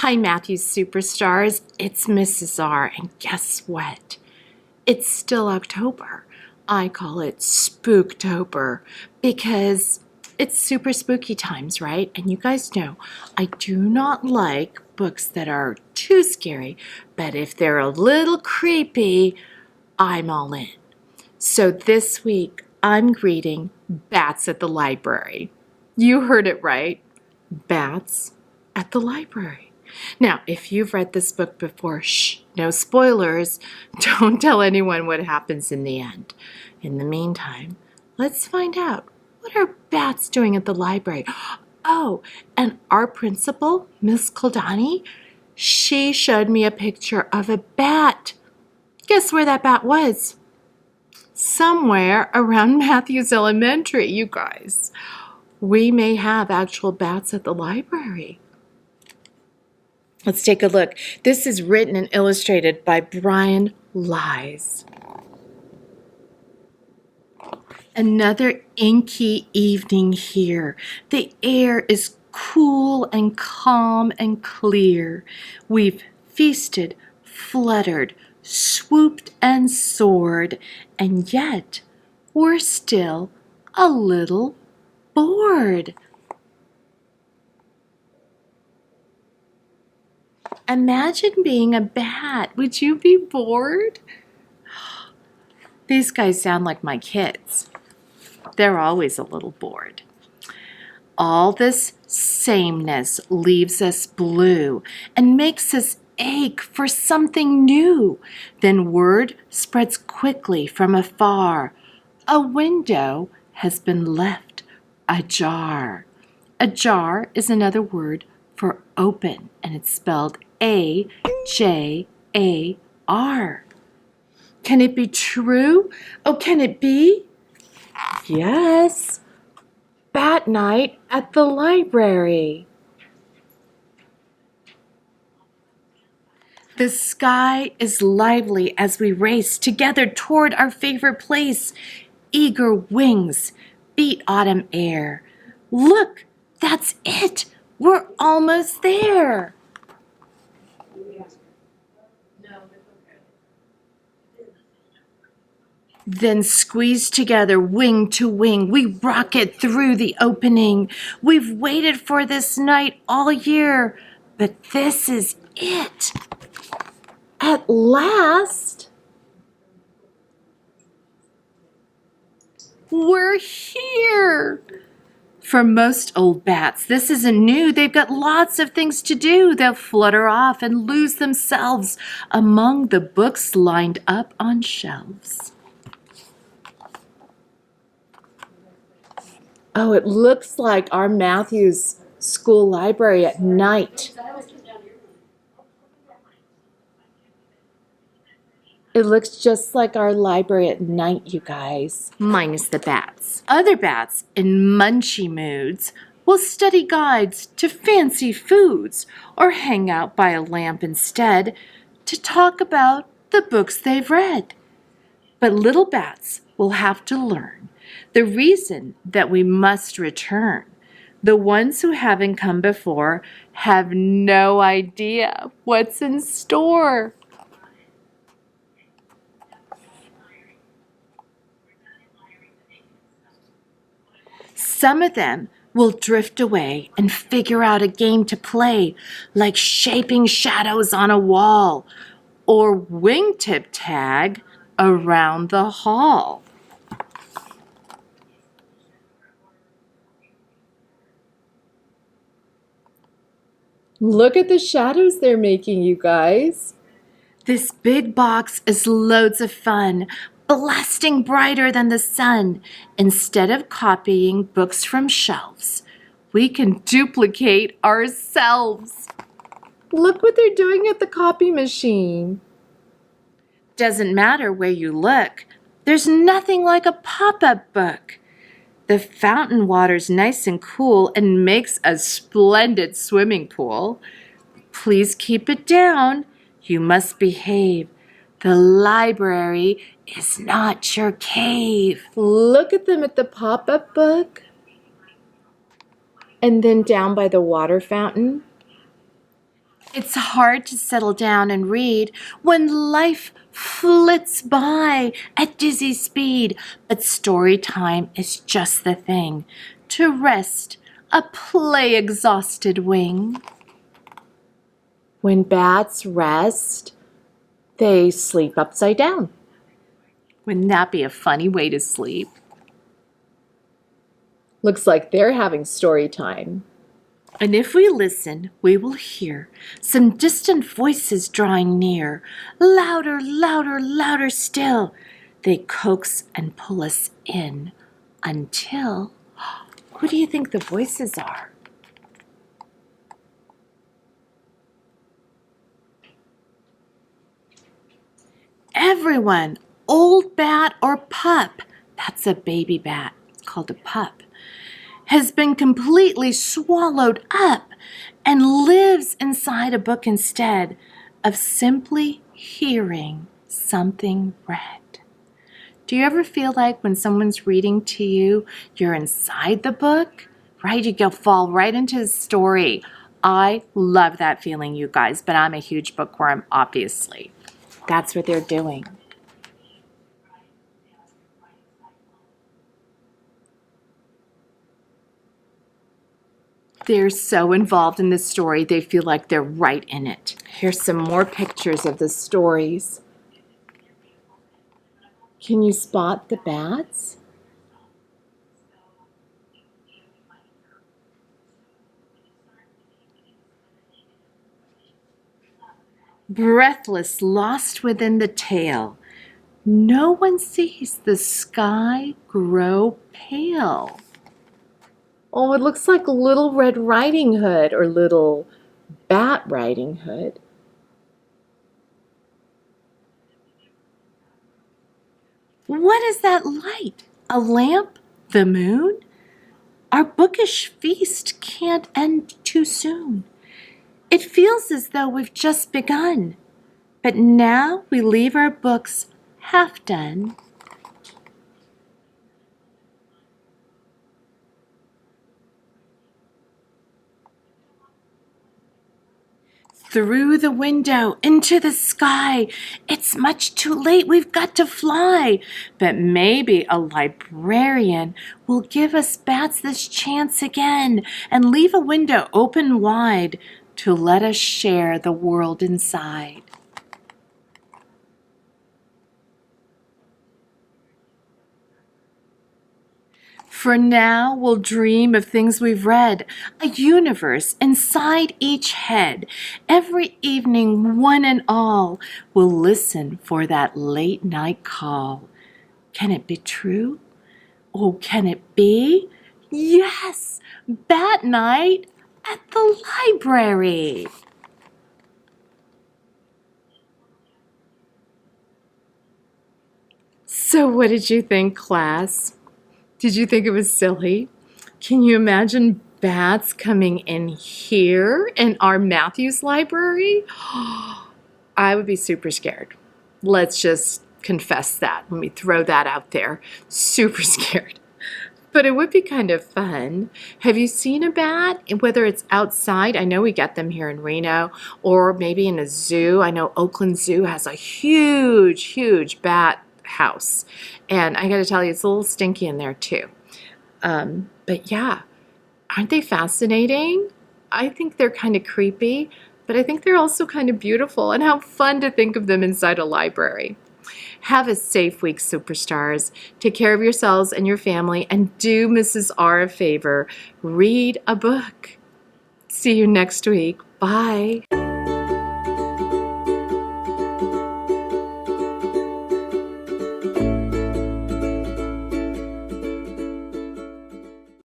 Hi, Mathews Super Stars. It's Mrs. R, and guess what? It's still October. I call it Spooktober because it's super spooky times, right? And you guys know I do not like books that are too scary, but if they're a little creepy, I'm all in. So this week, I'm reading Bats at the Library. You heard it right. Bats at the Library. Now, if you've read this book before, shh, no spoilers. Don't tell anyone what happens in the end. In the meantime, let's find out, what are bats doing at the library? Oh, and our principal, Miss Kildani, she showed me a picture of a bat. Guess where that bat was? Somewhere around Mathews Elementary, you guys. We may have actual bats at the library. Let's take a look. This is written and illustrated by Brian Lies. Another inky evening here. The air is cool and calm and clear. We've feasted, fluttered, swooped and soared, and yet we're still a little bored. Imagine being a bat. Would you be bored? These guys sound like my kids. They're always a little bored. All this sameness leaves us blue and makes us ache for something new. Then word spreads quickly from afar. A window has been left ajar. Ajar is another word for open, and it's spelled A-J-A-R. Can it be true? Oh, can it be? Yes. Bat night at the library. The sky is lively as we race together toward our favorite place. Eager wings beat autumn air. Look, that's it. We're almost there. Then squeezed together, wing to wing, we rocket through the opening. We've waited for this night all year, but this is it. At last, we're here. For most old bats, this isn't new. They've got lots of things to do. They'll flutter off and lose themselves among the books lined up on shelves. Oh, it looks like our Mathews School Library at night. It looks just like our library at night, you guys. Minus the bats. Other bats in munchy moods will study guides to fancy foods or hang out by a lamp instead to talk about the books they've read. But little bats will have to learn the reason that we must return. The ones who haven't come before have no idea what's in store. Some of them will drift away and figure out a game to play, like shaping shadows on a wall or wingtip tag around the hall. Look at the shadows they're making, you guys. This big box is loads of fun, blasting brighter than the sun. Instead of copying books from shelves, we can duplicate ourselves. Look what they're doing at the copy machine. Doesn't matter where you look, there's nothing like a pop-up book. The fountain water's nice and cool and makes a splendid swimming pool. Please keep it down. You must behave. The library is not your cave. Look at them at the pop-up book. And then down by the water fountain. It's hard to settle down and read when life flits by at dizzy speed, but story time is just the thing to rest a play-exhausted wing. When bats rest, they sleep upside down. Wouldn't that be a funny way to sleep? Looks like they're having story time. And if we listen, we will hear some distant voices drawing near. Louder, louder, louder still. They coax and pull us in until... Who do you think the voices are? Everyone, old bat or pup, that's a baby bat, it's called a pup, has been completely swallowed up and lives inside a book instead of simply hearing something read. Do you ever feel like when someone's reading to you, you're inside the book, right? You fall right into the story. I love that feeling, you guys, but I'm a huge bookworm, obviously. That's what they're doing. They're so involved in the story, they feel like they're right in it. Here's some more pictures of the stories. Can you spot the bats? Breathless, lost within the tale, no one sees the sky grow pale. Oh, it looks like Little Red Riding Hood or Little Bat Riding Hood. What is that light? A lamp? The moon? Our bookish feast can't end too soon. It feels as though we've just begun, but now we leave our books half done. Through the window, into the sky. It's much too late, we've got to fly. But maybe a librarian will give us bats this chance again and leave a window open wide to let us share the world inside. For now, we'll dream of things we've read, a universe inside each head. Every evening, one and all, will listen for that late night call. Can it be true? Oh, can it be? Yes, Bat Night at the library. So what did you think, class? Did you think it was silly? Can you imagine bats coming in here in our Mathews library? I would be super scared. Let's just confess that. Let me throw that out there. Super scared. But it would be kind of fun. Have you seen a bat? Whether it's outside, I know we get them here in Reno, or maybe in a zoo. I know Oakland Zoo has a huge, huge bat house. And I gotta tell you, it's a little stinky in there too. But yeah, aren't they fascinating? I think they're kind of creepy, but I think they're also kind of beautiful, and how fun to think of them inside a library. Have a safe week, superstars. Take care of yourselves and your family, and do Mrs. R a favor. Read a book. See you next week. Bye.